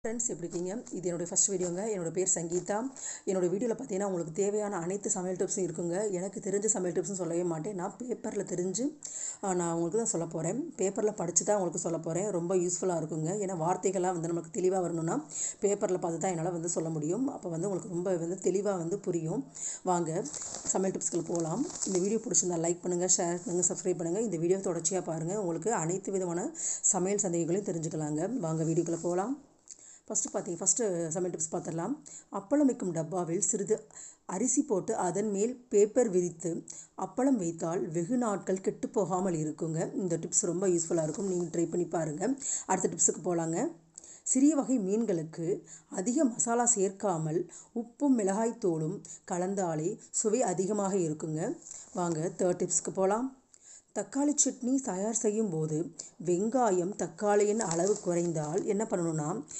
Friends எப்படி இருக்கீங்க? இது என்னுடைய ஃபஸ்ட் வீடியோங்க. என்னோடய பேர் சங்கீதா. என்னோடய வீடியோவில் பார்த்தீங்கன்னா உங்களுக்கு தேவையான அனைத்து சமையல் டிப்ஸும் இருக்குங்க. எனக்கு தெரிஞ்ச சமையல் டிப்ஸும் சொல்லவே மாட்டேன். நான் பேப்பரில் தெரிஞ்சு நான் உங்களுக்கு தான் சொல்ல போகிறேன். பேப்பரில் படித்து தான் உங்களுக்கு சொல்ல போகிறேன். ரொம்ப யூஸ்ஃபுல்லாக இருக்குங்க. ஏன்னா வார்த்தைகள்லாம் நமக்கு தெளிவாக வரணும்னா பேப்பரில் பார்த்து தான் என்னால் சொல்ல முடியும். அப்போ உங்களுக்கு ரொம்ப தெளிவாக புரியும். வாங்க சமையல் டிப்ஸ்கள் போகலாம். இந்த வீடியோ பிடிச்சிருந்தா லைக் பண்ணுங்கள், ஷேர் பண்ணுங்கள், சப்ஸ்கிரைப் பண்ணுங்கள். இந்த வீடியோ தொடர்ச்சியாக பாருங்கள். உங்களுக்கு அனைத்து விதமான சமையல் சந்தேகங்களையும் தெரிஞ்சுக்கலாங்க. வாங்க வீடியோக்குள்ளே போகலாம். ஃபஸ்ட்டு சமையல் டிப்ஸ் பார்த்துடலாம். அப்பளம் வைக்கும் டப்பாவில் சிறிது அரிசி போட்டு அதன் மேல் பேப்பர் விரித்து அப்பளம் வைத்தால் வெகு நாட்கள் கெட்டு போகாமல் இருக்குங்க. இந்த டிப்ஸ் ரொம்ப யூஸ்ஃபுல்லாக இருக்கும். நீங்கள் ட்ரை பண்ணி பாருங்கள். அடுத்த டிப்ஸுக்கு போகலாங்க. சிறிய வகை மீன்களுக்கு அதிக மசாலா சேர்க்காமல் உப்பும் மிளகாய் தூளும் கலந்தாலே சுவை அதிகமாக இருக்குங்க. வாங்க தேர்ட் டிப்ஸுக்கு போகலாம். தக்காளி சட்னி தயார் செய்யும் போது வெங்காயம் தக்காளியின் அளவு குறைந்தால் என்ன பண்ணணும்னா